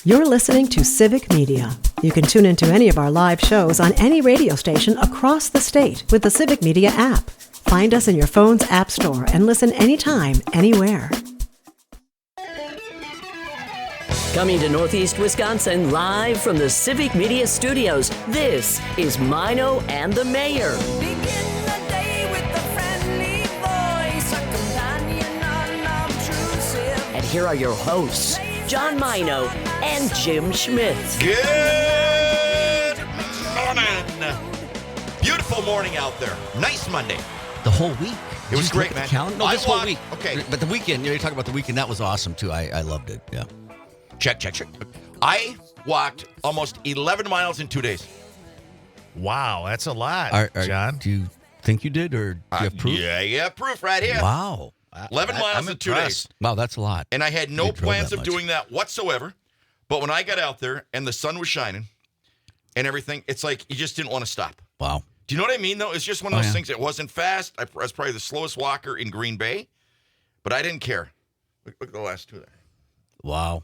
You're listening to Civic Media. You can tune into any of our live shows on any radio station across the state with the Civic Media app. Find us in your phone's app store and listen anytime, anywhere. Coming to Northeast Wisconsin live from the Civic Media Studios, this is Mino and the Mayor. Begin the day with a friendly voice, a companion unobtrusive. And here are your hosts, John Mino and Jim Schmidt. Good morning. Beautiful morning out there. Nice Monday. The whole week. It was great, man. No, this whole week. Okay. But the weekend, you talk about the weekend, that was awesome too. I loved it. Yeah. Check. I walked almost 11 miles in 2 days. Wow, that's a lot, John. Do you think you did, or do you have proof? Yeah, proof right here. Wow. 11 miles in 2 days. Wow, that's a lot. And I had no plans of much. doing that whatsoever. But when I got out there and the sun was shining and everything, it's like you just didn't want to stop. Wow. Do you know what I mean, though? It's just one of those things. It wasn't fast. I was probably the slowest walker in Green Bay, but I didn't care. Look at the last two there. Wow.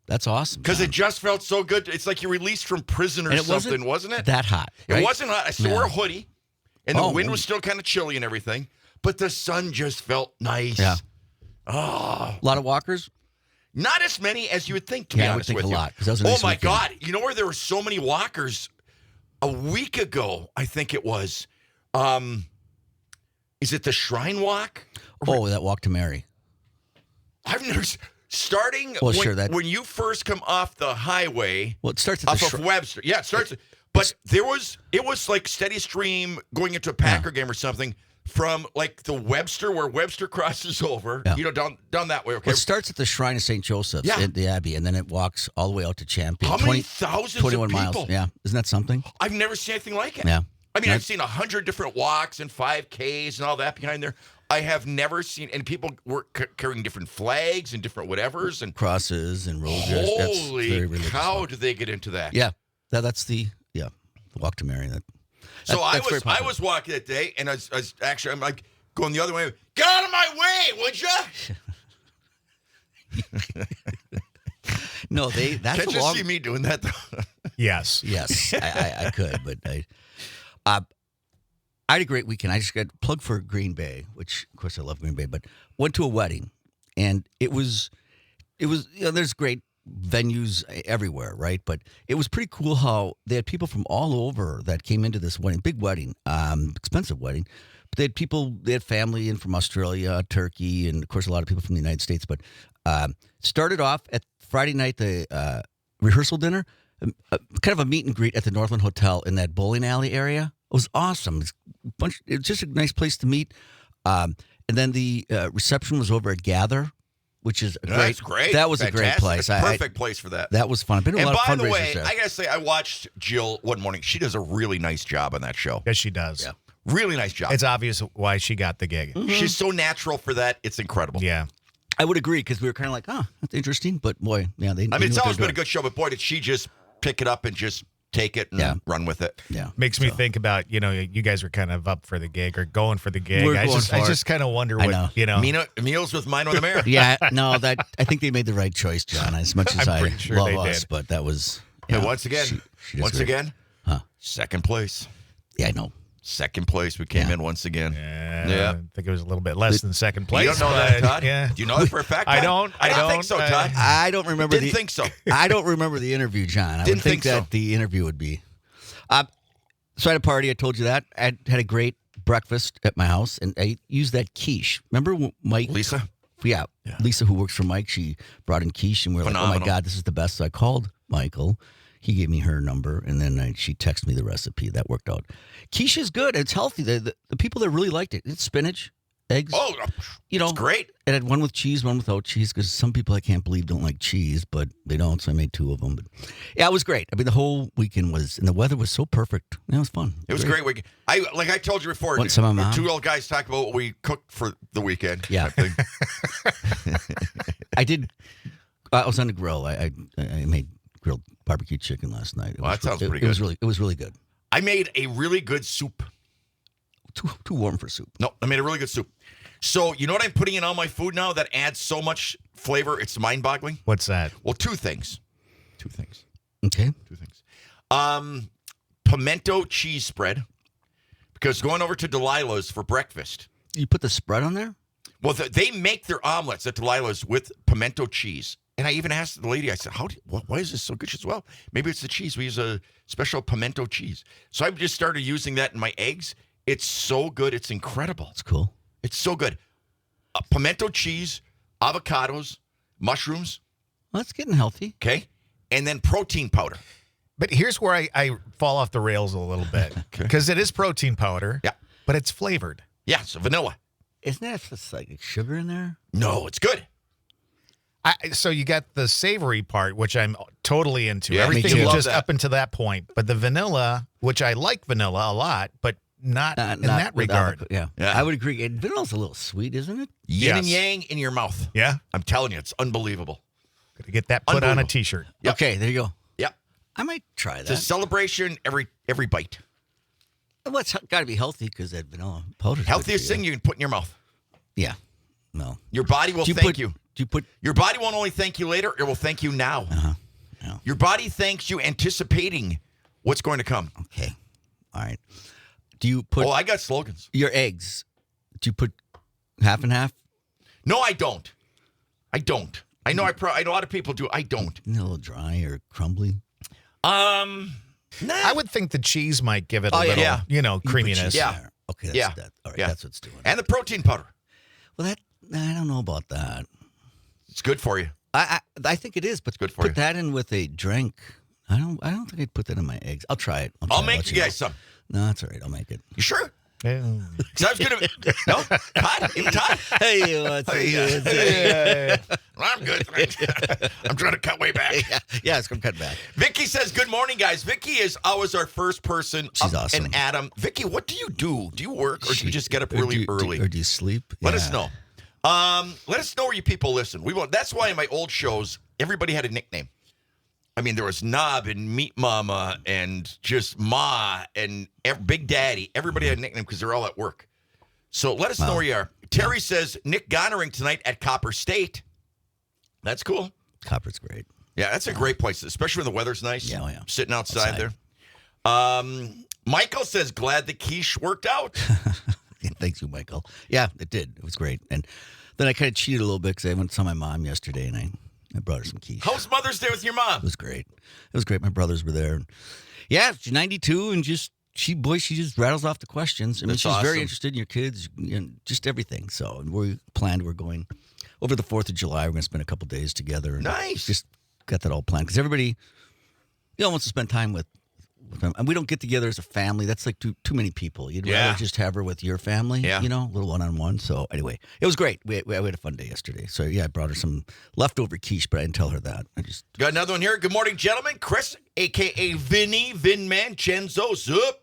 That's awesome. Because it just felt so good. It's like you're released from prison or something, wasn't it? That hot. Right? It wasn't hot. I still wore a hoodie, and the wind was still kind of chilly and everything, but the sun just felt nice. Yeah. Oh. A lot of walkers? Not as many as you would think, to be honest with you. I would think a lot. That was a nice weekend. God. You know where there were so many walkers? A week ago, I think it was. Is it the Shrine Walk? Oh, that walk to Mary. I've never... Starting when you first come off the highway, it starts at off of Webster. Yeah, it starts. But it was like steady stream going into a Packer game or something from like the Webster, where Webster crosses over. Yeah. You know, down that way. Okay, Well, it starts at the Shrine of St. Joseph's at the Abbey, and then it walks all the way out to Champion. How many thousands 21 of people? miles. Yeah, isn't that something? I've never seen anything like it. Yeah. I mean, I've seen 100 different walks and 5Ks and all that behind there. I have never seen, and people were carrying different flags and different whatevers and crosses and roses. Holy cow! Did they get into that? Yeah, that's the walk to Mary. I was walking that day, and I was actually I'm like going the other way. Get out of my way, would you? No, that's Can't you see me doing that though? Yes, I could, but I had a great weekend. I just got plugged for Green Bay, which, of course, I love Green Bay, but went to a wedding, and it was there's great venues everywhere, right? But it was pretty cool how they had people from all over that came into this wedding, big wedding, expensive wedding. But they had family in from Australia, Turkey, and, of course, a lot of people from the United States. But started off at Friday night, the rehearsal dinner, kind of a meet and greet at the Northland Hotel in that bowling alley area. It was awesome. It was just a nice place to meet. And then the reception was over at Gather, which is That's great. That was a great place. It's a perfect place for that. That was fun. I've been to a lot of fundraisers there. And by the way, I got to say, I watched Jill one morning. She does a really nice job on that show. Yes, she does. Yeah. Really nice job. It's obvious why she got the gig. Mm-hmm. She's so natural for that. It's incredible. Yeah. I would agree, because we were kind of like, that's interesting. But, boy, yeah. It's always been a good show, but, boy, did she just pick it up and just take it and run with it. Yeah. Makes me think about, you guys were kind of up for the gig or going for the gig. I just kind of wonder what, Meals with Mino the Mayor. Yeah, no, I think they made the right choice, John, as much as I'm I pretty sure love they us. did. But that was... And once again, second place. Yeah, I know. Second place. We came in once again. Yeah. I think it was a little bit less than second place. You don't know that, Todd? Yeah. Do you know that for a fact, Todd? I don't. I don't think so, Todd. I don't remember Didn't think so. I don't remember the interview, John. I Didn't would think think so. that the interview would be. So I had a party. I told you that. I had a great breakfast at my house, and I used that quiche. Remember Mike? Lisa? Yeah. Lisa, who works for Mike, she brought in quiche, and we were like, oh, my God, this is the best. So I called Michael. He gave me her number, and then she texted me the recipe. That worked out. Quiche is good. It's healthy. The people that really liked it, it's spinach, eggs. Oh, it's great. It had one with cheese, one without cheese, because some people I can't believe don't like cheese, but they don't, so I made 2 of them. But yeah, it was great. I mean, the whole weekend and the weather was so perfect. It was fun. It was a great weekend. Like I told you before, Want some of mine? 2 old guys talk about what we cooked for the weekend. Yeah. I think. I did. I was on the grill. I made grilled barbecue chicken last night. That sounds pretty good. It was really good. I made a really good soup. Too warm for soup. No, I made a really good soup. So, you know what I'm putting in all my food now that adds so much flavor? It's mind-boggling. What's that? Well, 2 things. Two things. Okay. Two things. Pimento cheese spread. Because going over to Delilah's for breakfast. You put the spread on there? Well, they make their omelets at Delilah's with pimento cheese. And I even asked the lady, I said, why is this so good? She said, well, maybe it's the cheese. We use a special pimento cheese. So I've just started using that in my eggs. It's so good. It's incredible. It's cool. It's so good. Pimento cheese, avocados, mushrooms. Well, that's getting healthy. Okay. And then protein powder. But here's where I fall off the rails a little bit. Because it is protein powder. Yeah. But it's flavored. Yeah, so vanilla. Isn't that just like sugar in there? No, it's good. So you got the savory part, which I'm totally into. Yeah, Everything me too. is Love just that. up until that point. But the vanilla, which I like vanilla a lot, but not in that with regard. Yeah. Yeah. I would agree. And vanilla's a little sweet, isn't it? Yin and Yes. yang in your mouth. Yeah. I'm telling you, it's unbelievable. Got to get that put on a Unbelievable. T-shirt. Yep. Okay, there you go. Yep. I might try It's a that. celebration every bite. Well, it's got to be healthy because that vanilla powder. Healthiest thing you can put in your mouth. Yeah. No. Your body will Do you thank put, you. Do you put? Your body won't only thank you later, it will thank you now. Yeah. Your body thanks you anticipating what's going to come. Okay. All right. Do you put Oh, I got slogans. your eggs? Do you put half and half? No, I don't. I don't. I know I know a lot of people do. I don't. A little dry or crumbly? Nah. I would think the cheese might give it a Oh, yeah. little, Yeah. You put creaminess. cheese Yeah. in there. Okay. That's Yeah. that. All right. Yeah. That's what's doing it. And the protein powder. Well, I don't know about that. It's good for you. I think it is, but good for put you. that in with a drink. I don't think I'd put that in my eggs. I'll try it. I'll make you guys some. No, that's all right. I'll make it. You sure? Yeah. 'Cause I was gonna. No, Todd, even Todd. Hey, what's I'm good. I'm trying to cut way back. Yeah, it's gonna cut back. Vicky says, "Good morning, guys." Vicky is always our first person. She's up, awesome. And Adam, Vicky, what do you do? Do you work or do you just get up really early? Or do you sleep? Let us Yeah. know. Let us know where you people listen. We want. That's why in my old shows, everybody had a nickname. I mean, there was Knob and Meat Mama and just Ma and Big Daddy. Everybody had a nickname because they're all at work. So let us know where you are. Terry says Nick Gonnering tonight at Copper State. That's cool. Copper's great. Yeah, that's a great place, especially when the weather's nice. Yeah, oh, yeah. Sitting outside there. Michael says, glad the quiche worked out. Thanks you, Michael. Yeah, it did. It was great. And then I kind of cheated a little bit because I went and saw my mom yesterday, and I brought her some quiche. How's Mother's Day with your mom? It was great. It was great. My brothers were there. Yeah, she's 92, and she just rattles off the questions. I mean, That's she's very awesome. interested in your kids, just everything. So we're going over the 4th of July. We're going to spend a couple days together. And Nice. Just got that all planned because everybody, wants to spend time with them. And we don't get together as a family. That's like too many people. You'd Yeah. rather just have her with your family, Yeah. a little one-on-one. So anyway, it was great. We had a fun day yesterday. So yeah, I brought her some leftover quiche, but I didn't tell her that. Got another one here. Good morning, gentlemen. Chris, a.k.a. Vinny, Vinman, Chenzo, Zup.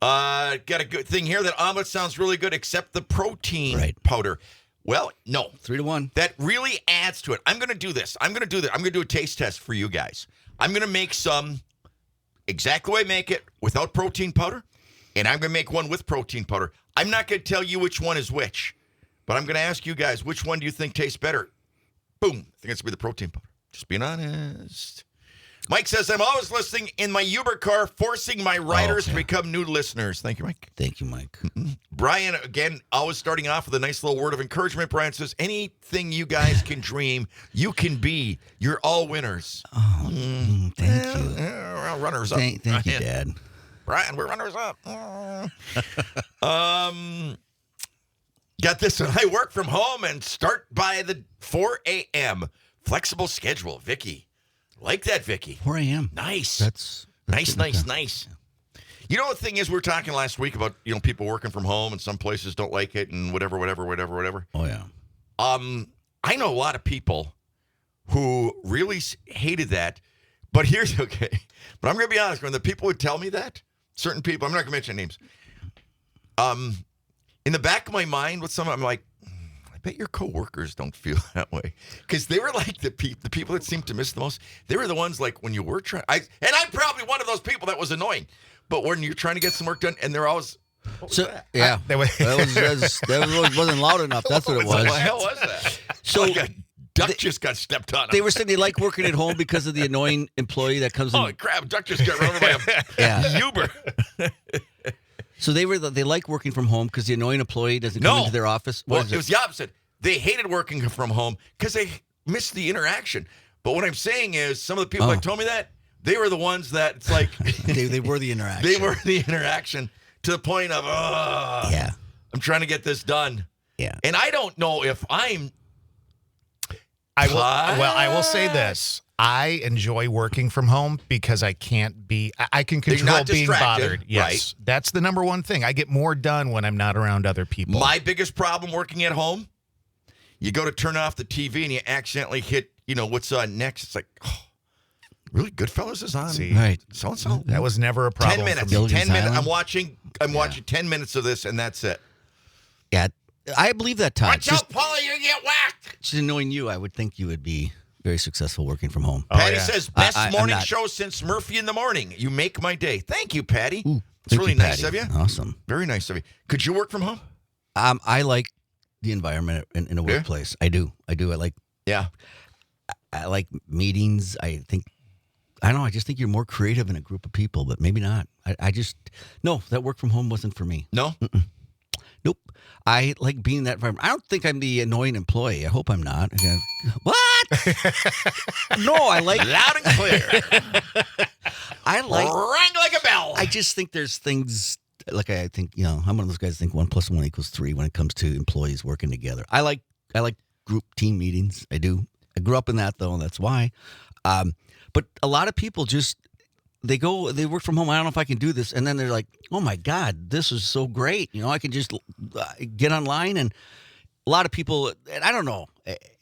Got a good thing here. That omelet sounds really good, except the protein powder. Well, no. 3-1. That really adds to it. I'm going to do this. I'm going to do a taste test for you guys. I'm going to make some exactly the way I make it without protein powder, and I'm going to make one with protein powder. I'm not going to tell you which one is which, but I'm going to ask you guys, which one do you think tastes better? Boom. I think it's going to be the protein powder. Just being honest. Mike says, I'm always listening in my Uber car, forcing my riders to become new listeners. Thank you, Mike. Thank you, Mike. Brian, again, always starting off with a nice little word of encouragement. Brian says, anything you guys can dream, you can be. You're all winners. Oh, thank you. We're runners up. Thank you, Dad. Brian, we're runners up. Got this one. I work from home and start by the 4 a.m. Flexible schedule. Vicky. Like that, Vicky. 4 a.m. Nice. That's Nice. You know, the thing is, we were talking last week about, people working from home and some places don't like it and whatever. Oh, yeah. I know a lot of people who really hated that, but but I'm going to be honest, when the people would tell me that, certain people, I'm not going to mention names, in the back of my mind with some, I'm like, I bet your coworkers don't feel that way. Because they were like the people that seemed to miss the most. They were the ones like when you were trying, and I'm probably one of those people that was annoying, but when you're trying to get some work done and they're always, Yeah. That wasn't loud enough. That's what it was. What the hell was that? So, Like a Duck just got stepped on. They were saying they like working at home because of the annoying employee that comes in. Holy crap, Duck just got run over by a Uber. So they like working from home because the annoying employee doesn't come into their office? Well, it was the opposite. They hated working from home because they missed the interaction. But what I'm saying is some of the people that told me that, they were the ones that it's like... they were the interaction. They were the interaction to the point of, I'm trying to get this done. Yeah. And I don't know if I'm... I will say this. I enjoy working from home because I can control being bothered. Yes. Right. That's the number one thing. I get more done when I'm not around other people. My biggest problem working at home, you go to turn off the TV and you accidentally hit, what's on next. It's like, really? Goodfellas is on. See, right. So-and-so. That was never a problem. 10 minutes. for me. 10 minutes. I'm watching 10 minutes of this and that's it. Yeah. I believe that, Todd. Watch out, Paula, you get whacked. Just knowing you, I would think you would be very successful working from home. Patty says, best I'm morning not. show since Murphy in the Morning. You make my day. Thank you, Patty. Ooh, It's thank really you, nice Patty. of you. Awesome. Very nice of you. Could you work from home? I like the environment in a Yeah? workplace. I do. I like meetings. I just think you're more creative in a group of people, but maybe not. No, that work from home wasn't for me. No? Nope. I like being in that environment. I don't think I'm the annoying employee. I hope I'm not. What? No, I like Loud and clear. I like Rang like a bell. I just think there's things like I think, I'm one of those guys who think 1 + 1 = 3 when it comes to employees working together. I like group team meetings. I do. I grew up in that though, and that's why. But a lot of people just they work from home. I don't know if I can do this, and then they're like, "Oh my God, this is so great!" I can just get online, and a lot of people. And I don't know,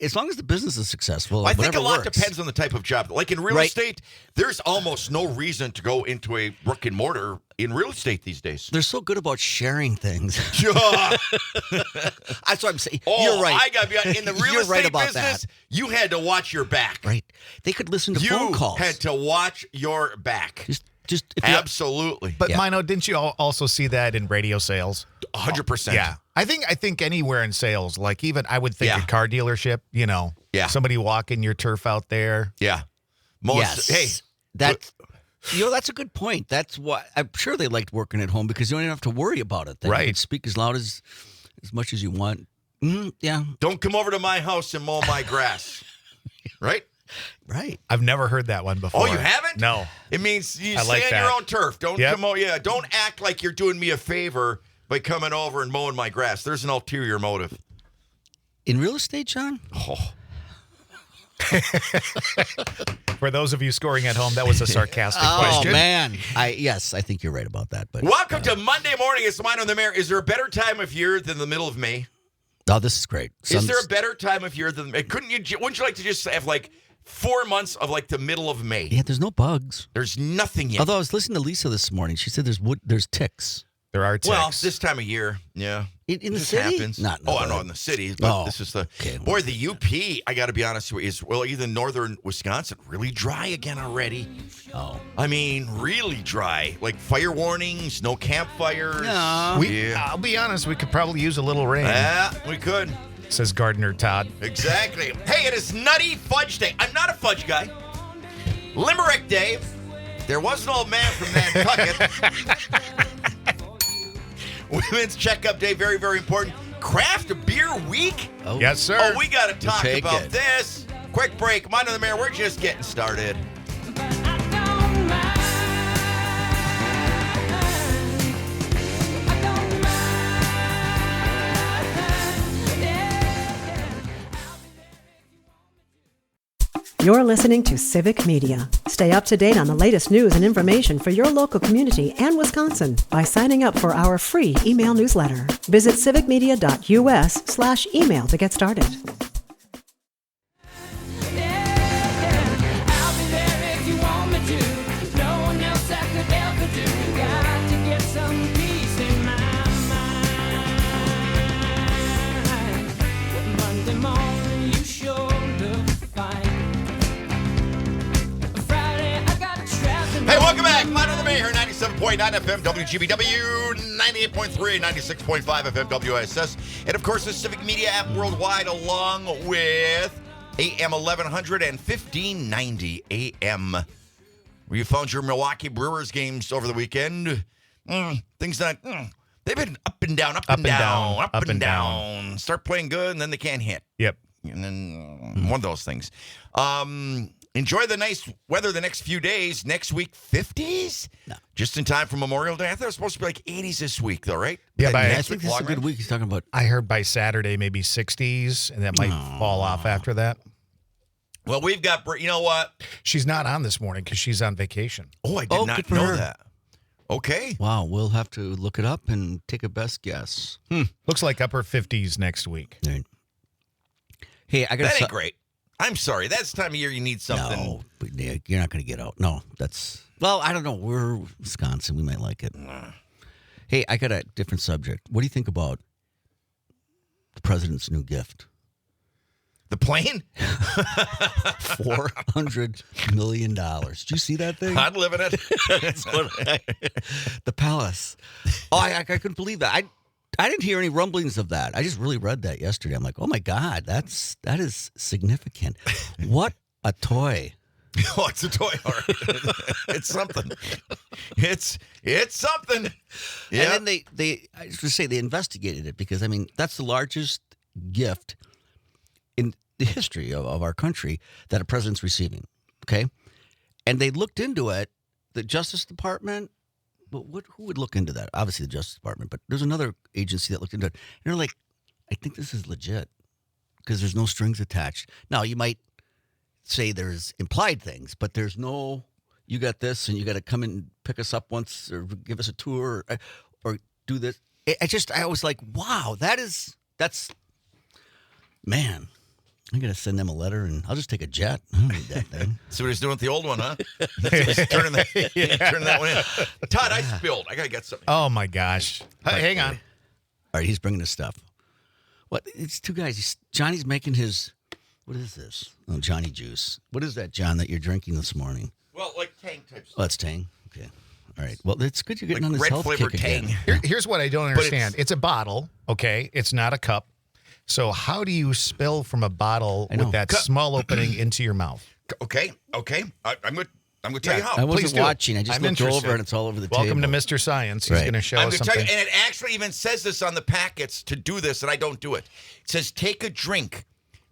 as long as the business is successful. I think a lot works. depends on the type of job. Like in real estate, there's almost no reason to go into a brick and mortar in real estate these days. They're so good about sharing things. That's what I'm saying. You're right. I got to be in the real You're estate right about business. that. You had to watch your back. Right. They could listen to phone calls. You had to watch your back. Just if you Absolutely. But Mino, didn't you also see that in radio sales? 100%. Yeah. I think anywhere in sales, like even I would think a car dealership, somebody walking your turf out there. Yeah. Yes. Hey, that's a good point. That's why I'm sure they liked working at home because you don't have to worry about it. Then Right. You can speak as loud as much as you want. Yeah. don't come over to my house and mow my grass. Right? Right. I've never heard that one before. Oh, you haven't? No. It means you I stay like on that. your own turf. Don't Yep. come over. Yeah, don't act like you're doing me a favor by coming over and mowing my grass. There's an ulterior motive. In real estate, John? Oh. For those of you scoring at home, that was a sarcastic question. Oh, man. I think you're right about that. But Welcome to Monday morning. It's Mine on the Mayor. Is there a better time of year than the middle of May? Oh, this is great. Is there a better time of year than May? Wouldn't you like to just have like 4 months of like the middle of May? Yeah, there's no bugs. There's nothing yet. Although I was listening to Lisa this morning. She said there's ticks. There are ticks. Well, this time of year, yeah. In the This city? happens. Not I know in the city, but this is the boy. The UP, I got to be honest with you, even northern Wisconsin, really dry again already. Oh, I mean, really dry. Like fire warnings, no campfires. No. I'll be honest, we could probably use a little rain, Yeah, we could. says Gardener Todd. Exactly. Hey, it is Nutty Fudge Day. I'm not a fudge guy. Limerick Day. There was an old man from Nantucket. Women's Checkup Day, very, very important. Craft Beer Week. Oh. Yes, sir. Oh, we got to talk take about it. this. Quick break. Mind on the Mayor, we're just getting started. You're listening to Civic Media. Stay up to date on the latest news and information for your local community and Wisconsin by signing up for our free email newsletter. Visit civicmedia.us/email to get started. I'll be there if you want me to. No one else I could ever do. Got to get some peace in my mind. Monday morning, you sure look fine. Friday, I got trapped in Hey, welcome back. Mind on the Mayor, 97.9 FM WGBW, 98.3, 96.5 FM WISS, and of course the Civic Media app worldwide, along with AM 1100 and 1590 AM. Where you found your Milwaukee Brewers games over the weekend. Things that they've been up and down, up and down. Start playing good, and then they can't hit. Yep. And then one of those things. Enjoy the nice weather the next few days. Next week, 50s? No. Just in time for Memorial Day. I thought it was supposed to be like 80s this week, though, right? Yeah, I think this is a good week. He's talking about. I heard by Saturday maybe 60s, and that might fall off after that. Well, we've got, you know what? She's not on this morning because she's on vacation. Oh, I did not know that. Okay. Wow, we'll have to look it up and take a best guess. Looks like upper 50s next week. Right. Hey, I got That ain't great. I'm sorry. That's the time of year you need something. No, but you're not going to get out. No, well, I don't know. We're Wisconsin. We might like it. Hey, I got a different subject. What do you think about the president's new gift? The plane? $400 million. Did you see that thing? I'd live in it. The palace. Oh, I couldn't believe that. I didn't hear any rumblings of that. I just really read that yesterday. I'm like, oh my God, that is significant. What a toy. Oh, it's a toy. All right. It's something. It's something. Yeah. And then I just say they investigated it because, I mean, that's the largest gift in the history of our country that a president's receiving. Okay. And they looked into it, the Justice Department. But who would look into that? Obviously, the Justice Department. But there's another agency that looked into it. And they're like, I think this is legit because there's no strings attached. Now, you might say there's implied things, but there's no, you got this and you got to come and pick us up once or give us a tour or do this. I was like, wow, that's, man. I'm going to send them a letter, and I'll just take a jet. I don't need that thing. See what he's doing with the old one, huh? He's turning that one in. Todd, I spilled. I got to get something. Oh, my gosh. Hang on. All right, he's bringing his stuff. What? It's two guys. Johnny's making his, what is this? Oh, Johnny Juice. What is that, John, that you're drinking this morning? Well, like Tang type stuff. Oh, it's Tang? Okay. All right. Well, it's good you're getting Like on this red health flavored kick Tang. again. Here's what I don't understand. It's a bottle, okay? It's not a cup. So how do you spill from a bottle with that small opening into your mouth? Okay. I'm going to tell you how. I wasn't Please do. watching. I just I'm looked interested. over and it's all over the Welcome table. to Mr. Science. He's Right. going to show I'm us going to tell you, something. and it actually even says this on the packets to do this, and I don't do it. It says take a drink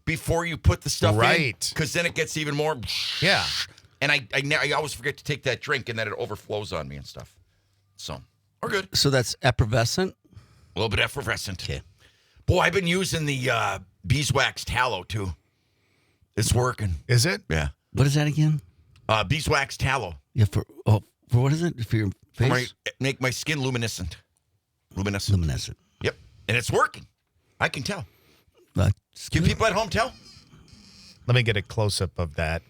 before you put the stuff in. Right. Because then it gets even more. Yeah. And I always forget to take that drink, and then it overflows on me and stuff. So, we're good. So that's effervescent? A little bit effervescent. Okay. Boy, I've been using the beeswax tallow, too. It's working. Is it? Yeah. What is that again? Beeswax tallow. Yeah, for what is it? For your face? Make my skin luminescent. Luminescent. Yep. And it's working. I can tell. That's Can good. people at home tell? Let me get a close-up of that.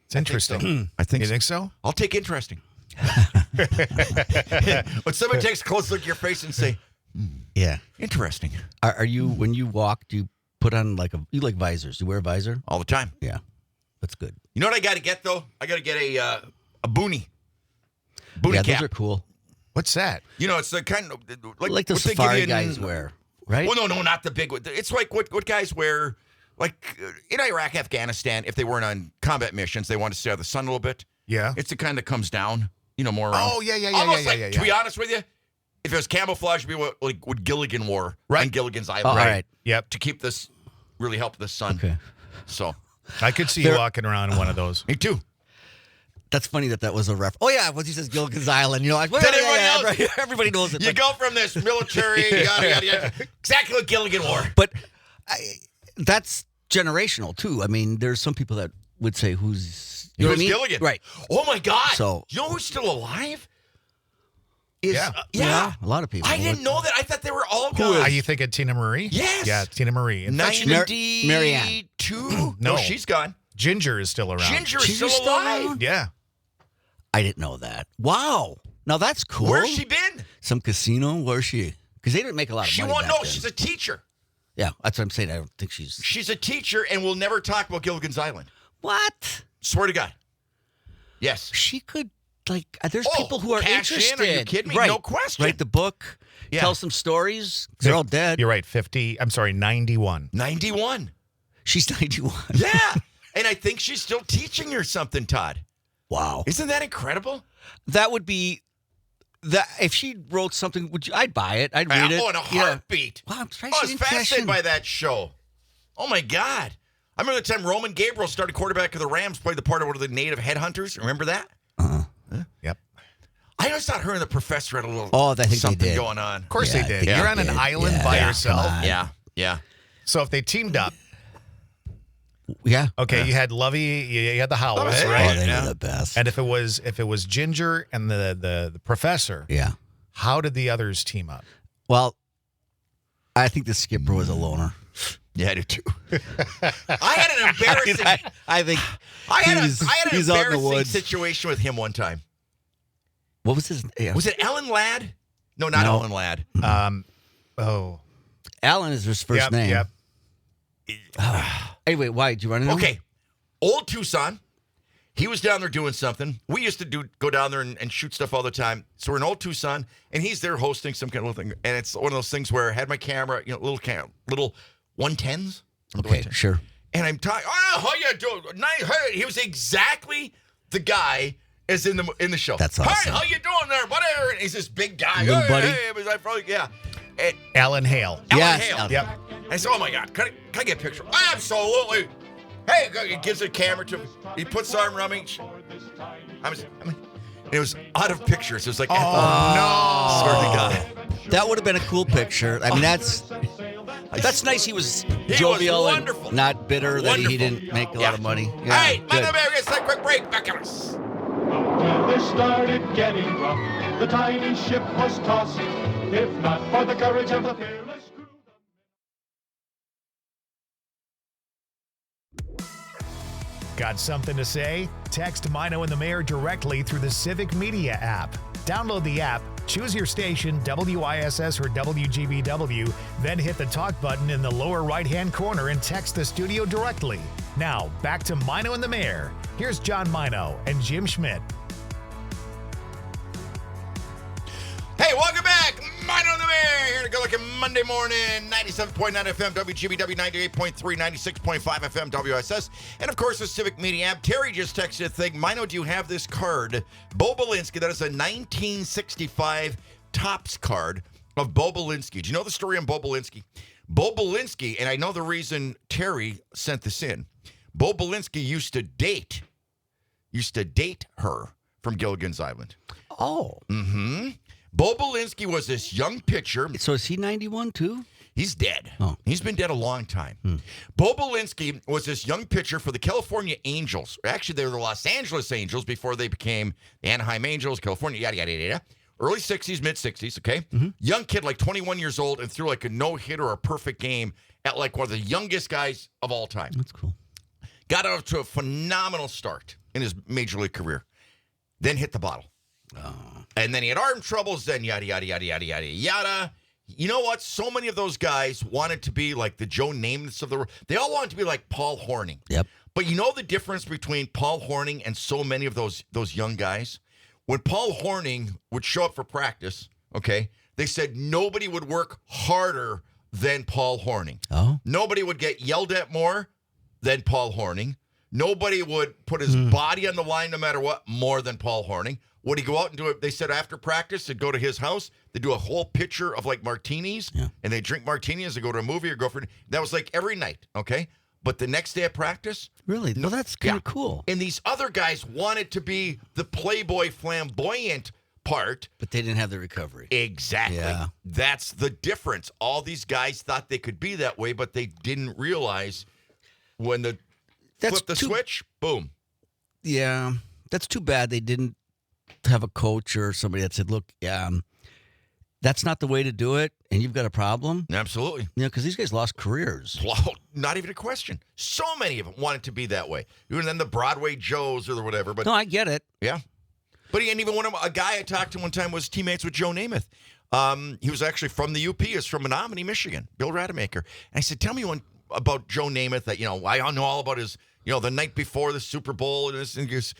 It's interesting. I think You so. think so? I'll take interesting. When somebody takes a close look at your face and say, Yeah. interesting, Are you, when you walk, do you put on you like visors? Do you wear a visor? all the time. Yeah. That's good. You know what I got to get, though? I got to get a boonie. Boonie Yeah, cap. those are cool. What's that? You know, it's the kind of Like the what they safari give you in- guys wear, right? Well, no, not the big one. It's like what guys wear, like in Iraq, Afghanistan, if they weren't on combat missions, they want to stay out of the sun a little bit. Yeah. It's the kind that comes down, more around. Oh, yeah. Almost like, yeah. to be honest with you, if it was camouflage, it'd be what Gilligan wore Right. on Gilligan's Island. Oh, all right. Yep. To keep this, really help the sun. Okay. So, I could see you walking around in one of those. me too. That's funny that was a ref. Oh, yeah. Once he says Gilligan's Island, like, well, Then yeah, everybody knows. everybody knows it. You go from this military, yada. Exactly what Gilligan wore. But that's generational, too. I mean, there's some people that would say who's You know what I mean? Gilligan. Right. Oh, my God. So- you know who's still alive? Yeah. Yeah. A lot of people. I didn't know that. I thought they were all gone. Are you thinking Tina Marie? Yes. Yeah, Tina Marie. In fact, 92? Marianne. No. No, she's gone. Ginger is still around. Ginger is She's still still alive. around? Yeah. I didn't know that. Wow. Now that's cool. Where's she been? Some casino? Where's she? Because they didn't make a lot of She money won't back know. then. She's a teacher. Yeah, that's what I'm saying. I don't think she's... She's a teacher and will never talk about Gilligan's Island. What? Swear to God. Yes. She could, there's Oh, people who are cash in? interested. Are you kidding me? Right. No question. Write the book. tell some stories. They're all dead. You're right. 91. 91. She's 91. Yeah. And I think she's still teaching her something, Todd. Wow. Isn't that incredible? That would be that if she wrote something, I'd buy it. I'd read it. Oh, in a heartbeat. Wow, I'm surprised I she was didn't cash fascinated in. by that show. Oh, my God. I remember the time Roman Gabriel started quarterback of the Rams, played the part of one of the native headhunters. Remember that? Yep. I always thought her and the professor had a little I think something they did. going on. Of course Yeah, they I did. think You're they on an did. island Yeah. by Yeah, yourself. come on. Yeah. So if they teamed up, Yeah. okay, you had Lovey, you had the Howells, Hey. right? Oh, they Yeah. were the best. And if it was Ginger and the professor, Yeah. how did the others team up? Well, I think the skipper was a loner. Yeah, I do too. I had an embarrassing. I think I had he's an out in the embarrassing woods. situation with him one time. What was his? Yeah. Was it Ellen Ladd? No, not No. Ellen Ladd. Alan is his first Yep, name. Yep. Anyway, why did you run into him? Okay, old Tucson. He was down there doing something. We used to go down there and shoot stuff all the time. So we're in old Tucson, and he's there hosting some kind of little thing. And it's one of those things where I had my camera, little 110s. Okay, sure. And I'm talking. Oh, how you doing? Nice. Hey, he was exactly the guy as in the show. That's Hey, awesome. how you doing there, buddy? And he's this big guy. Little Hey, buddy? hey, it was like, probably, yeah. And Alan Hale. Alan Yes, Hale. Alan. Yep. I said, oh my God, can I get a picture? Absolutely. Hey, he gives a camera to him. He puts his arm around me. And it was out of pictures. It was like, Oh, no. Swear to God. That would have been a cool picture. I mean, that's nice. He was He jovial was and wonderful. not bitter that he Wonderful. didn't make a lot of money. All Yeah, right, good. let's take a quick break. Back at us. Weather started getting rough. The tiny ship was tossing. If not for the courage of the fearless crew. Got something to say? Text Mino and the Mayor directly through the Civic Media app. Download the app, choose your station, WISS or WGBW, then hit the talk button in the lower right-hand corner and text the studio directly. Now, back to Mino and the Mayor. Here's John Mino and Jim Schmidt. Hey, welcome back. Mine on the Mayor here to go look at Monday morning, 97.9 FM, WGBW, 98.3, 96.5 FM, WSS, and of course the Civic Media app. Terry just texted a thing. Mino, do you have this card? Bo Belinsky, that is a 1965 Topps card of Bo Belinsky. Do you know the story on Bo Belinsky? Bo Belinsky, and I know the reason Terry sent this in. Bo Belinsky used to date her from Gilligan's Island. Oh, Bo Belinsky was this young pitcher. so is he 91 too? He's dead. Oh. He's been dead a long time. Bo Belinsky was this young pitcher for the California Angels. Actually, they were the Los Angeles Angels before they became the Anaheim Angels, California, yada, yada, yada. Early 60s, mid 60s, okay? Young kid, like 21 years old, and threw like a no-hitter or a perfect game at like one of the youngest guys of all time. That's cool. Got off to a phenomenal start in his major league career. Then hit the bottle. And then he had arm troubles, then yada, yada, yada, yada, yada, yada. You know what? So many of those guys wanted to be like the Joe Namaths of the world. They all wanted to be like Paul Horning. Yep. But you know the difference between Paul Horning and so many of those young guys? When Paul Horning would show up for practice, okay, they said nobody would work harder than Paul Horning. Oh. Nobody would get yelled at more than Paul Horning. Nobody would put his body on the line no matter what more than Paul Horning. Would he go out and do it? They said after practice, they'd go to his house. They'd do a whole pitcher of like martinis, and they drink martinis. They go to a movie or go for. That was like every night, okay? But the next day at practice, Really? Well, that's kind of cool. and these other guys wanted to be the playboy flamboyant part. But they didn't have the recovery. Exactly. Yeah. That's the difference. All these guys thought they could be that way, but they didn't realize when the flip the switch, boom. Yeah, that's too bad they didn't have a coach or somebody that said, look, that's not the way to do it, and you've got a problem. Absolutely. You know, because these guys lost careers. Well, not even a question. So many of them wanted to be that way. Even then the Broadway Joes or whatever. But No, I get it. yeah. But and even a guy I talked to one time was teammates with Joe Namath. He was actually from the UP. He's from Menominee, Michigan. Bill Rademacher. And I said, tell me one about Joe Namath that, I know all about his, the night before the Super Bowl. And this, and he goes,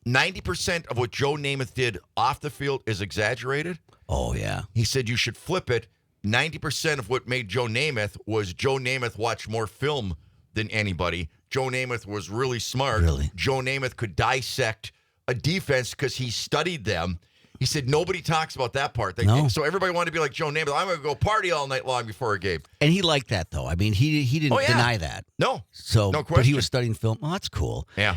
90% of what Joe Namath did off the field is exaggerated. Oh, yeah. He said you should flip it. 90% of what made Joe Namath was Joe Namath watched more film than anybody. Joe Namath was really smart. Really? Joe Namath could dissect a defense because he studied them. He said nobody talks about that part. No. So everybody wanted to be like Joe Namath. I'm going to go party all night long before a game. And he liked that, though. I mean, he didn't Oh, yeah. deny that. No. So, No but he question. was studying film. Oh, that's cool. Yeah.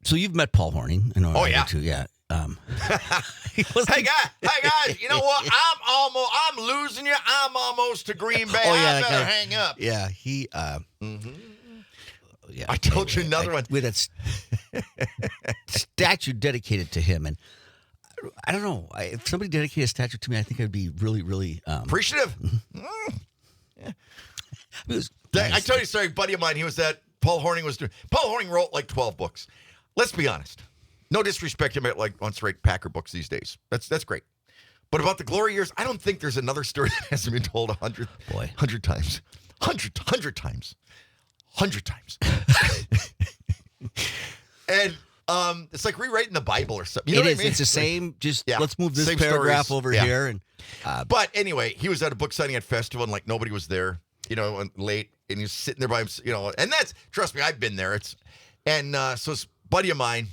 So you've met Paul Horning. I know. Oh, I yeah. did too. Yeah. Hey guys, you know what? I'm losing you. I'm almost to Green Bay. Oh, yeah, I that better guy. hang up. Yeah, he. Yeah, I told you another one. with that statue dedicated to him, and I don't know if somebody dedicated a statue to me. I think I'd be really, really Appreciative. it was I nice. told you a story, a buddy of mine, he was at Paul Horning was doing. Paul Horning wrote like 12 books. Let's be honest. No disrespect, he might like wants to write Packer books these days. That's great. But about the glory years, I don't think there's another story that hasn't been told 100 times. 100 times. 100 times. And it's like rewriting the Bible or something. You know It what is. I mean? It's the same. Just Yeah. let's move this Same paragraph stories. over Yeah. here, and But anyway, he was at a book signing at festival and like nobody was there, you know, and late, and he was sitting there by himself, you know, and that's, trust me, I've been there. So this buddy of mine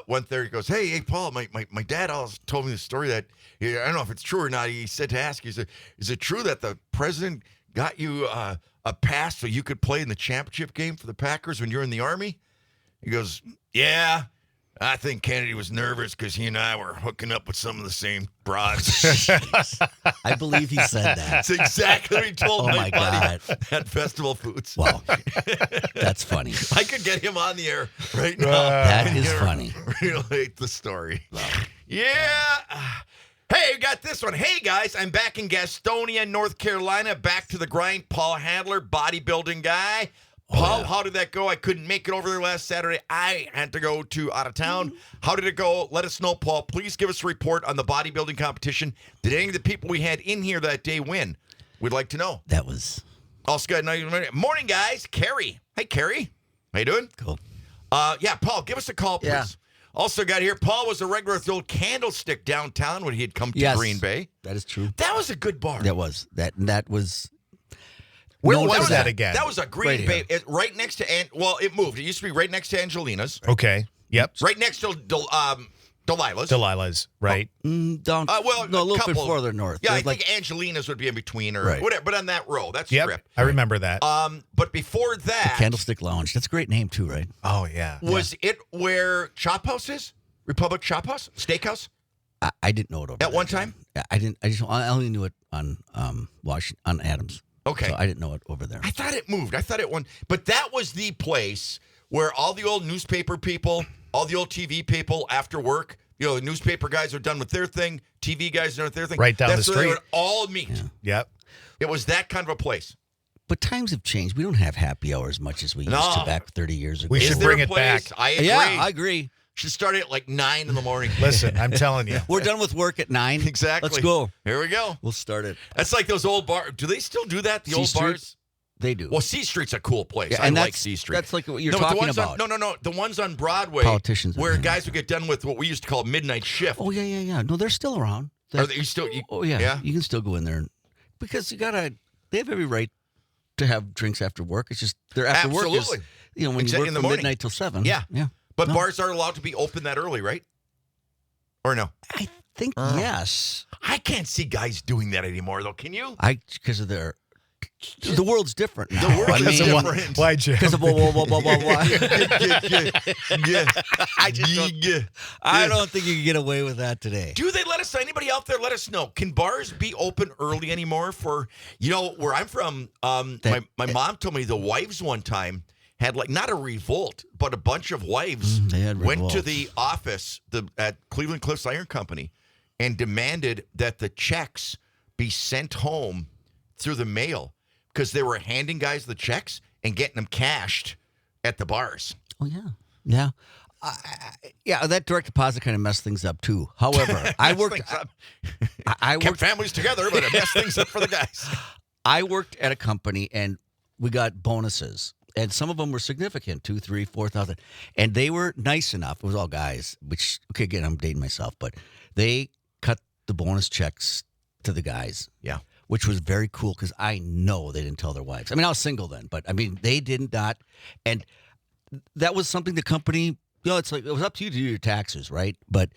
went there. He goes, hey, Paul, my dad always told me the story that, I don't know if it's true or not. He said to ask you, is it true that the president got you a pass so you could play in the championship game for the Packers when you were in the Army? He goes, yeah. I think Kennedy was nervous because he and I were hooking up with some of the same broads. I believe he said that. That's exactly what he told Oh, my my buddy God. at Festival Foods. Wow, that's funny. I could get him on the air right now. That and is he'll funny. Relate the story. Yeah. Hey, we got this one. Hey, guys, I'm back in Gastonia, North Carolina. Back to the grind. Paul Handler, bodybuilding guy. Paul, how did that go? I couldn't make it over there last Saturday. I had to go to out of town. How did it go? Let us know, Paul. Please give us a report on the bodybuilding competition. Did any of the people we had in here that day win? We'd like to know. That was Also got another morning, guys. Carrie. Hey, Carrie. How you doing? cool. Yeah, Paul, give us a call, please. Yeah. Also got here, Paul was a regular at the old Candlestick downtown when he had come to Yes. Green Bay. That is true. That was a good bar. That was. Where No, was that that again? That was a Green Right Bay, right next to, well, it moved. It used to be right next to Angelina's. Okay. Yep. Right next to Delilah's. Delilah's, right? down. Well, no, a little bit couple. further north. Yeah, I There's think Angelina's would be in between or Right. whatever, but on that row, that Yep. strip. I remember that. But before that, Candlestick Lounge. That's a great name too, right? oh, yeah. was it where Chop House is? Republic Chop House? Steakhouse? I didn't know it over At there, one John. time? Yeah, I didn't. I only knew it on Washington, on Adams. Okay. So I didn't know it over there. I thought it moved. I thought it won. But that was the place where all the old newspaper people, all the old TV people after work, you know, the newspaper guys are done with their thing, TV guys are done with their thing. Right down That's the where they street. would all meet. Yep. It was that kind of a place. But times have changed. We don't have happy hour as much as we used No. to back 30 years ago. We Is should there bring a it place? back. I agree. Yeah, I agree. Should start at like 9 in the morning. Listen, I'm telling you. We're done with work at 9. Exactly. Let's go. Here we go. We'll start it. That's like those old bars. Do they still do that? The C old Street? bars? They do. Well, C Street's a cool place. Yeah, I and like that's- C Street. that's like what you're but the talking ones about. No. The ones on Broadway. Politicians are Where doing guys that. would get done with what we used to call midnight shift. Oh, yeah. No, they're still around. Are they still? Oh, yeah. Yeah. You can still go in there. Because they have every right to have drinks after work. It's just their after work is, Absolutely. when you Exactly, work in the from morning. midnight till 7. Yeah. Yeah. But No. bars are allowed to be open that early, right? Or no? I think, yes. I can't see guys doing that anymore, though. Can you? Because of their... The world's different now. The world I is mean, different. Why, Jim? Because of blah. Yeah. I just don't, I don't think you can get away with that today. Do they let us? Anybody out there? Let us know. Can bars be open early anymore? For where I'm from, my mom told me the wives one time had like not a revolt, but a bunch of wives they had went to revolts. the office at Cleveland Cliffs Iron Company and demanded that the checks be sent home through the mail because they were handing guys the checks and getting them cashed at the bars. Oh, yeah. Yeah. That direct deposit kind of messed things up, too. However, I worked... I Kept worked families together, but it messed things up for the guys. I worked at a company, and we got bonuses. And some of them were significant, 2,000, 3,000, 4,000. And they were nice enough. It was all guys, which, okay, again, I'm dating myself, but they cut the bonus checks to the guys. Yeah. Which was very cool because I know they didn't tell their wives. I mean, I was single then, but I mean, they did not. And that was something the company, it's like, it was up to you to do your taxes, right? But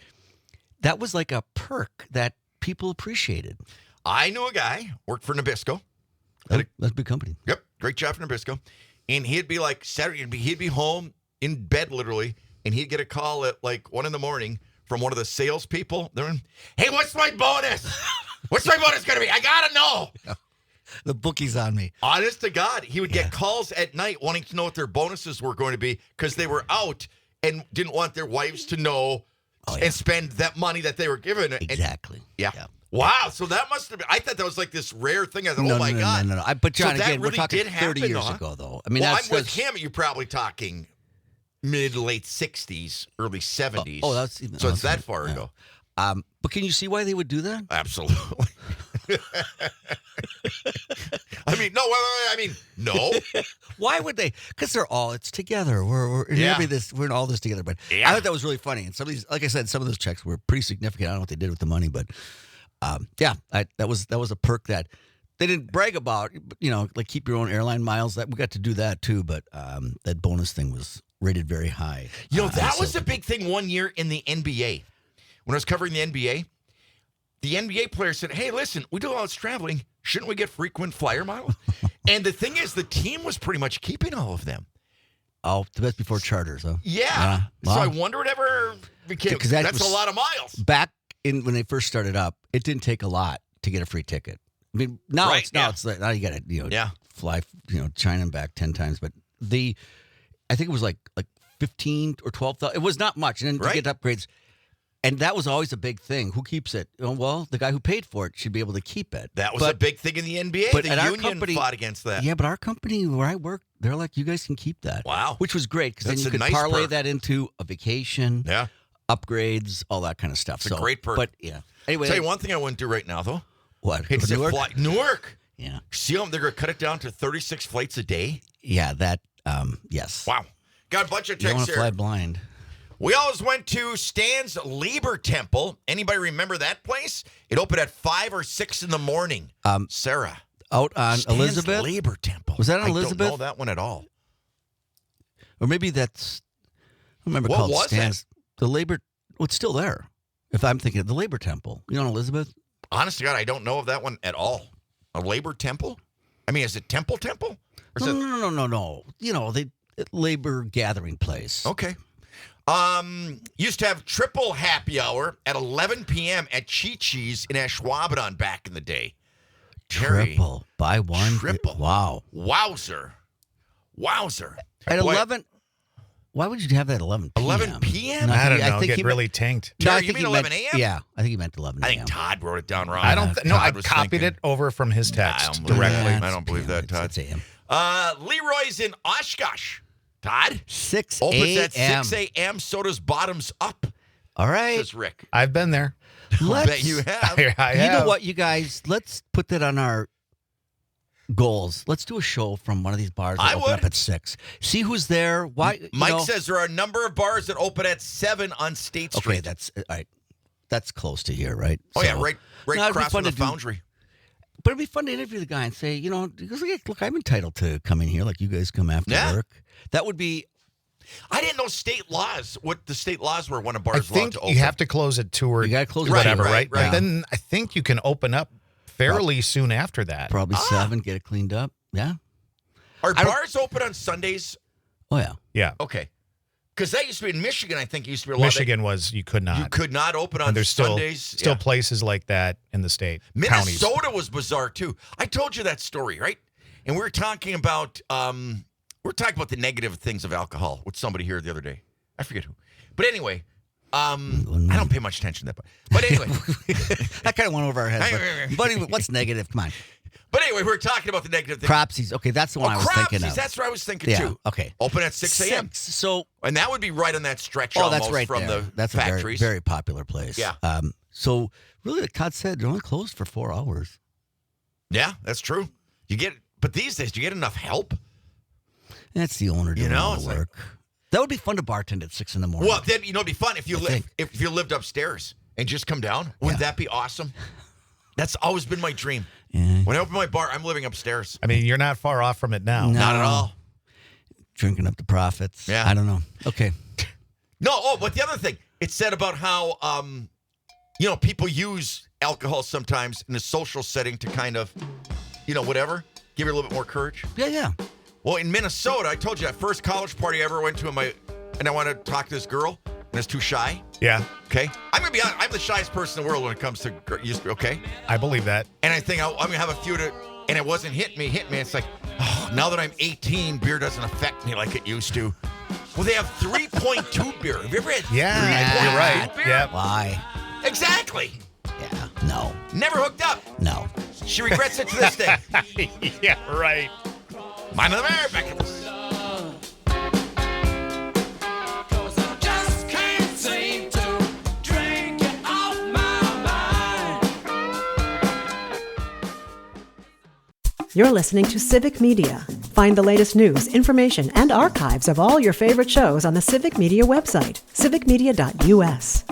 that was like a perk that people appreciated. I knew a guy, worked for Nabisco. That's a big company. Yep, great job for Nabisco. And he'd be like Saturday, he'd be home in bed literally, and he'd get a call at like 1 a.m. from one of the salespeople. They're in, hey, what's my bonus? What's my bonus going to be? I got to know. The bookie's on me. Honest to God, he would get calls at night wanting to know what their bonuses were going to be because they were out and didn't want their wives to know and spend that money that they were given. Exactly. Yeah. Wow. So that must have been, I thought that was like this rare thing. I thought, oh my God. No. But John, so again, we're really talking did 30 happen, years ago, though. I mean, well, that's I'm with him. You're probably talking mid to late 60s, early 70s. Oh, that's even. So it's that far ago. But can you see why they would do that? Absolutely. I mean, no, I mean, no. Why would they? Because it's together. We're in all this together. But I thought that was really funny. And some of these, like I said, some of those checks were pretty significant. I don't know what they did with the money, but that was a perk that they didn't brag about. Like keep your own airline miles. That we got to do that too. But that bonus thing was rated very high. That was a big thing one year in the NBA. When I was covering the NBA players said, hey, listen, we do all this traveling. Shouldn't we get frequent flyer miles? And the thing is, the team was pretty much keeping all of them. Oh, that's before charters, huh? Yeah. Wow. So I wonder whatever became. That's a lot of miles. Back when they first started up, it didn't take a lot to get a free ticket. I mean, now it's like, now you got to fly China and back 10 times. But I think it was like 15 or 12,000. It was not much, and then to get upgrades. And that was always a big thing. Who keeps it? Well, the guy who paid for it should be able to keep it. That was a big thing in the NBA. But the union fought against that. Yeah, but our company where I work, they're like, you guys can keep that. Wow. Which was great because then you could nice parlay perk. that into a vacation, upgrades, all that kind of stuff. It's a great perk. But yeah. Anyway. I'll tell you one thing I wouldn't do right now, though. What? Newark? Yeah. See them? They're going to cut it down to 36 flights a day? Yeah, that, yes. Wow. Got a bunch of You don't texts want to here. fly blind. We always went to Stan's Lieber Temple. Anybody remember that place? It opened at 5 or 6 in the morning. Sarah. Out on Stan's Elizabeth? Lieber Temple. Was that on Elizabeth? I don't know that one at all. Or maybe that's, I remember What called was Stan's. The Labor, it's still there. If I'm thinking of the Labor Temple. You know, on Elizabeth? Honest to God, I don't know of that one at all. A Labor Temple? I mean, is it Temple? Or is No. The labor gathering place. Okay. Used to have triple happy hour at 11 p.m. at Chi-Chi's in Ashwaubenon back in the day. Triple. Buy one. Triple. Wow. Wowzer. At 11. Why would you have that at 11 p.m.? 11 p.m.? I don't know. I think Get really tanked. Terry, you mean 11 a.m.? Yeah, I think he meant 11 I a.m. think Todd wrote it down wrong. I don't. No, I Todd was copied thinking- it over from his text I don't believe directly. that. I don't believe that, Todd. It's a.m. Leroy's in Oshkosh. Todd? 6 Opens at a.m. 6 a.m. So does Bottoms Up, All right. says Rick. I've been there. Bet you have. I You have. know what, you guys? Let's put that on our goals. Let's do a show from one of these bars that I open would. up at 6. See who's there. Why? Mike says there are a number of bars that open at 7 on State Street. Okay, that's all right. That's close to here, right? Oh, yeah, So- right No, it'd be across fun from the to do- Foundry. But it'd be fun to interview the guy and say, because, look, I'm entitled to come in here like you guys come after Yeah. work. That would be. I didn't know what the state laws were when a I bar is allowed think to open. you have to close at 2 or You gotta close at whatever, 2, right? right. But then I think you can open up fairly soon after that. Probably 7, get it cleaned up. Yeah. Are I don't- bars open on Sundays? Oh, yeah. Yeah. Okay. Because that used to be in Michigan, I think it used to be a lot. Michigan was you could not. You could not open on and there's still Sundays. still Yeah. places like that in the state. Counties. Minnesota was bizarre too. I told you that story, right? And we were talking about the negative things of alcohol with somebody here the other day. I forget who. But anyway, I don't pay much attention to that part. But anyway. That kind of went over our heads. But, buddy, what's negative? Come on. But anyway, we were talking about the negative things. Cropsies. Okay, that's the one I was thinking of. That's what I was thinking Yeah, too. okay. Open at 6 a.m. So, And that would be right on that stretch oh, almost that's right from there. the That's a very, factories. very popular place. Yeah. So, really, like Todd said, they're only closed for 4 hours. Yeah, that's true. But these days, do you get enough help? That's the owner doing all it's the like- work. That would be fun to bartend at 6 in the morning. Well, then it'd be fun if you I think. lived upstairs and just come down? Wouldn't that be awesome? That's always been my dream. Yeah. When I open my bar, I'm living upstairs. I mean, you're not far off from it now. No. Not at all. Drinking up the profits. Yeah. I don't know. Okay. No, but the other thing, it said about how, people use alcohol sometimes in a social setting to kind of, whatever, give you a little bit more courage. Yeah. Well, in Minnesota, I told you that first college party I ever went to, and I wanted to talk to this girl, and I was too shy. Yeah, Okay, I'm gonna be honest. I'm the shyest person in the world when it comes to okay. I believe that. And I think I'm gonna have a few and it wasn't hit me. It's like, now that I'm 18, beer doesn't affect me like it used to. Well, they have 3.2 beer. Have you ever had? Yeah, you're right. beer? Yeah. Why? Exactly. Yeah. No. Never hooked up. No. She regrets it to this day. Yeah, right. Mind of the mayor, back at this. Just can't seem to drink it off my mind. You're listening to Civic Media. Find the latest news, information, and archives of all your favorite shows on the Civic Media website, civicmedia.us.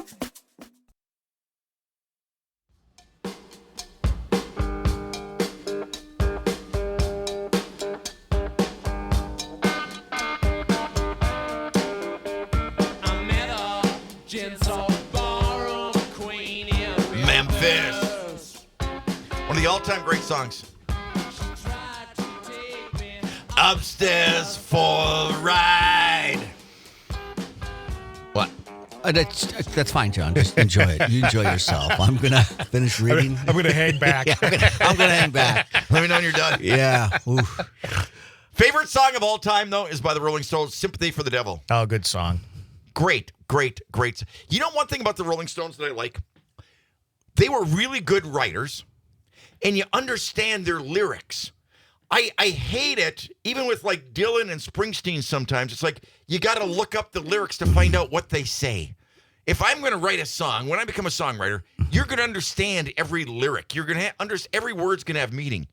I met a gentle ballroom queen in Memphis. One of the all-time great songs. Upstairs for a ride. What? That's fine, John. Just enjoy it. You enjoy yourself. I'm going to finish reading. I'm going to hang back. I'm going to hang back. Let me know when you're done. Yeah. Oof. Favorite song of all time, though, is by the Rolling Stones, Sympathy for the Devil. Oh, good song. Great. You know one thing about the Rolling Stones that I like? They were really good writers, and you understand their lyrics. I hate it, even with like Dylan and Springsteen sometimes. It's like you got to look up the lyrics to find out what they say. If I'm going to write a song, when I become a songwriter, you're going to understand every lyric. You're going to every word's going to have meaning.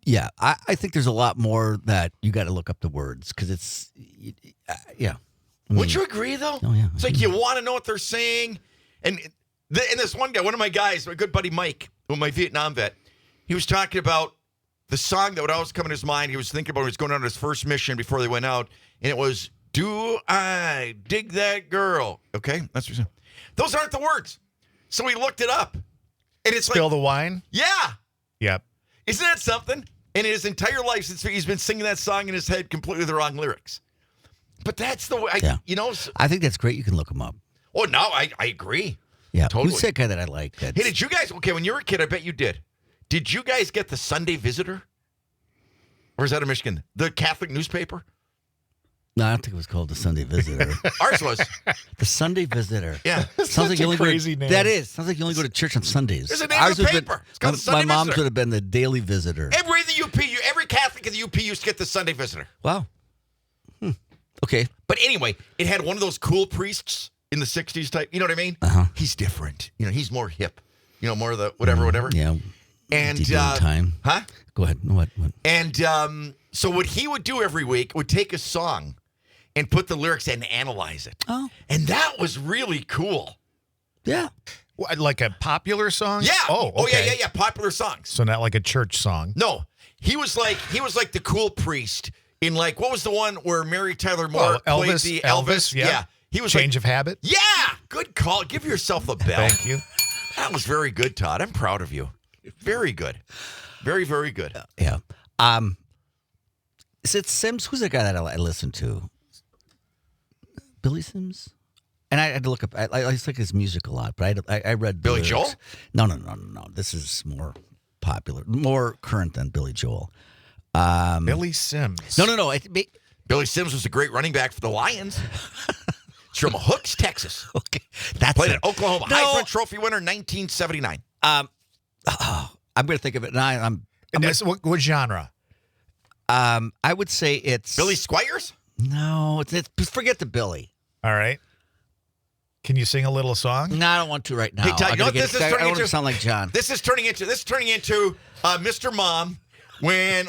Yeah. I think there's a lot more that you got to look up the words because it's, yeah. Would you agree, though? Oh, yeah. It's like you want to know what they're saying. And this one guy, one of my guys, my good buddy Mike, my Vietnam vet, he was talking about the song that would always come in his mind. He was thinking about when he was going on his first mission before they went out, and it was, "Do I dig that girl?" Okay, that's what he said. Those aren't the words. So he looked it up, and it's Spill like, the wine? yeah, Yep. isn't that something? And in his entire life since he's been singing that song in his head, completely the wrong lyrics. But that's the way, Yeah. I I think that's great. You can look them up. Oh, no, I agree. Yeah. Totally. Who's that guy that I like? Hey, did you guys, okay, when you were a kid, I bet you did. Did you guys get the Sunday Visitor? Or is that in Michigan? The Catholic newspaper? No, I don't think it was called the Sunday Visitor. Ours was. The Sunday Visitor. Yeah. Sounds like you only crazy go to, name. That is. Sounds like you only go to church on Sundays. There's a name of the would have paper. It's called the my Sunday mom's Visitor. would have been the Daily Visitor. Every Catholic in the UP used to get the Sunday Visitor. Wow. Okay. But anyway, it had one of those cool priests in the 60s type. You know what I mean? Uh-huh. He's different. He's more hip. More of the whatever. Yeah. And Did you do time? Huh? Go ahead. What? And so what he would do every week would take a song and put the lyrics in and analyze it. Oh. And that was really cool. Yeah. What, like a popular song? Yeah. Oh, okay. Yeah. Popular songs. So not like a church song. No. He was like the cool priest in like, what was the one where Mary Tyler Moore played the Elvis? Yeah. He was Change of Habit. Yeah. Good call. Give yourself a bell. Thank you. That was very good, Todd. I'm proud of you. Very good. Very, very good. Yeah. Is it Sims? Who's that guy that I listen to? Billy Sims? And I had to look up. I used to like his music a lot, but I read Billy lyrics. Joel? No. This is more popular, more current than Billy Joel. Billy Sims. No. Billy Sims was a great running back for the Lions. It's from Hooks, Texas. Okay, that's Played it. at Oklahoma. No. Heisman Trophy winner, 1979. I'm going to think of it, and I'm And that's, what genre? I would say it's Billy Squires? No, it's forget the Billy. All right. Can you sing a little song? No, I don't want to right now. Hey, Todd, you know what this is I turning don't want into? to sound like John. This is turning into Mr. Mom when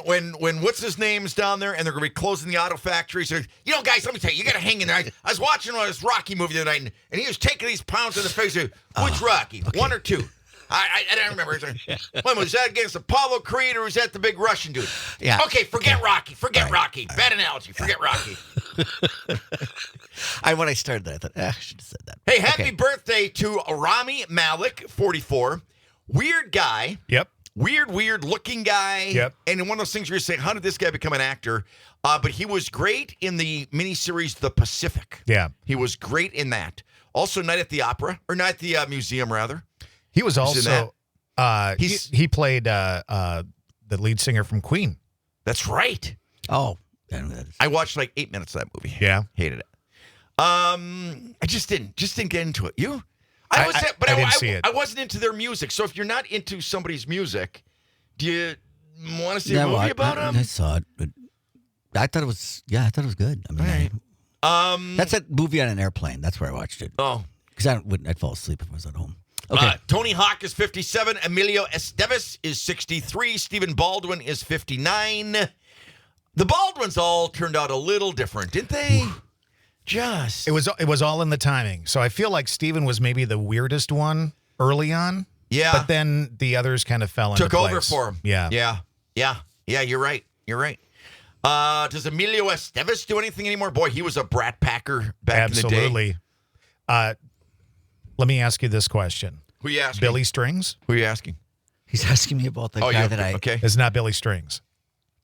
what's his name's down there and they're going to be closing the auto factory. So, guys, let me tell you, you got to hang in there. I was watching this Rocky movie the other night, and he was taking these pounds in the face. Which Rocky? Okay. 1 or 2? I don't remember. When was that against Apollo Creed or was that the big Russian dude? Yeah. Okay, forget Rocky. Forget Rocky. Bad analogy. Forget Rocky. When I started that, I thought, I should have said that. Hey, happy birthday to Rami Malek, 44. Weird guy. Yep. Weird looking guy. Yep. And in one of those things where you're saying, how did this guy become an actor? But he was great in the miniseries The Pacific. Yeah. He was great in that. Also, Night at the Opera, or Night at the Museum, rather. He was also, he played the lead singer from Queen. That's right. Oh. I watched like 8 minutes of that movie. Yeah. Hated it. I just didn't get into it. You? I didn't see it. I wasn't into their music. So if you're not into somebody's music, do you want to see a movie about them? I saw it, but I thought it was good. I mean, that's that movie on an airplane. That's where I watched it. Oh. Because I'd fall asleep if I was at home. Okay. Tony Hawk is 57. Emilio Estevez is 63. Stephen Baldwin is 59. The Baldwins all turned out a little different, didn't they? It was all in the timing. So I feel like Stephen was maybe the weirdest one early on. Yeah. But then the others kind of fell into Took place. over for him. Yeah. Yeah, you're right. Does Emilio Estevez do anything anymore? Boy, he was a brat packer back in the day. Absolutely. Let me ask you this question. Who are you asking? Billy Strings? Who are you asking? He's asking me about the guy that I... Okay. It's not Billy Strings.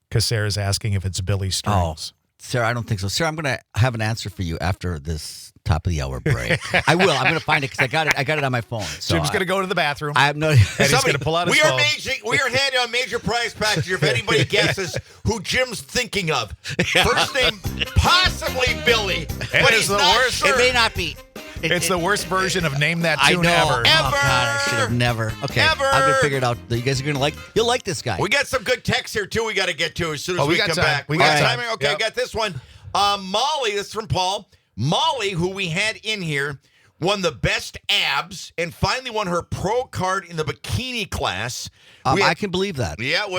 Because Sarah's asking if it's Billy Strings. Sarah, I don't think so. Sarah, I'm going to have an answer for you after this top of the hour break. I will. I'm going to find it because I got it on my phone. So Jim's going to go to the bathroom. I'm not. And he's going to pull out his phone. We are handing out major prize package if anybody guesses who Jim's thinking of. First name, possibly Billy. But he's not worst. sure. It may not be. It's the worst version of Name That I Tune know. ever. Oh, God, I should have never. Okay. Ever. I'm going to figure it out. You guys are going to like... You'll like this guy. We got some good texts here, too, we got to get to as soon as we we got come time. back. We got time. time. Okay, Yep. got this one. Molly, this is from Paul. Molly, who we had in here, won the best abs and finally won her pro card in the bikini class. I can believe that. Yeah, we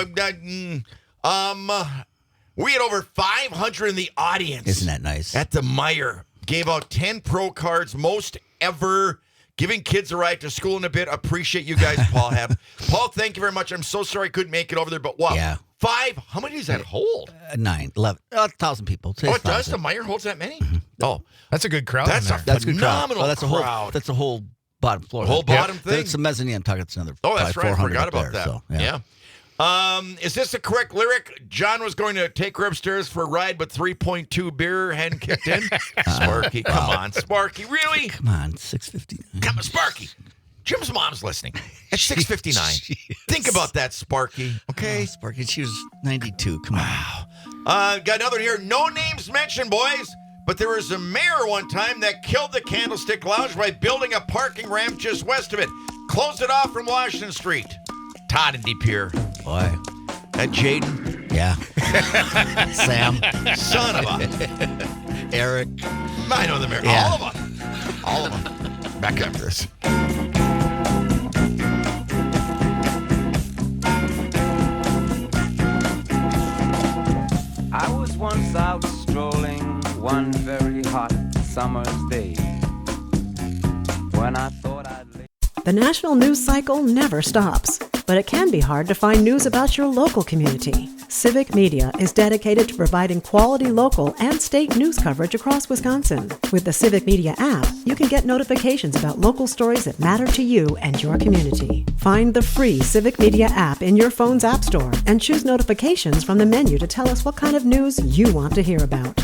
had over 500 in the audience. Isn't that nice? At the Meijer. Gave out 10 pro cards, most ever. Giving kids a ride to school in a bit. Appreciate you guys, Paul. Paul, thank you very much. I'm so sorry I couldn't make it over there, but wow. Yeah. 5? How many does that hold? 9, 11, 1,000 people. Oh, it does? The Meijer holds that many? Mm-hmm. Oh. That's a good crowd That's in there. That's a good crowd. Phenomenal crowd. That's a whole bottom floor. Whole bottom thing? That's a mezzanine. I'm talking. It's another. Oh, that's right. I 400 forgot up about there, that. So, yeah. Is this a correct lyric? John was going to take her upstairs for a ride, but 3.2 beer hadn't kicked in. Sparky, come on, Sparky, really? Come on, 6:59. Come on, Sparky. Jim's mom's listening at 6:59. Think about that, Sparky. Okay, Sparky. She was 92. Come on. Got another here. No names mentioned, boys. But there was a mayor one time that killed the Candlestick Lounge by building a parking ramp just west of it. Closed it off from Washington Street. Todd and DePere. Boy. That Jaden. Yeah. Sam. Son of a. Eric. I know the mayor. Yeah. All of them. Back after this. I was once out strolling one very hot summer's day when I thought I'd lay. The national news cycle never stops, but it can be hard to find news about your local community. Civic Media is dedicated to providing quality local and state news coverage across Wisconsin. With the Civic Media app, you can get notifications about local stories that matter to you and your community. Find the free Civic Media app in your phone's app store and choose notifications from the menu to tell us what kind of news you want to hear about.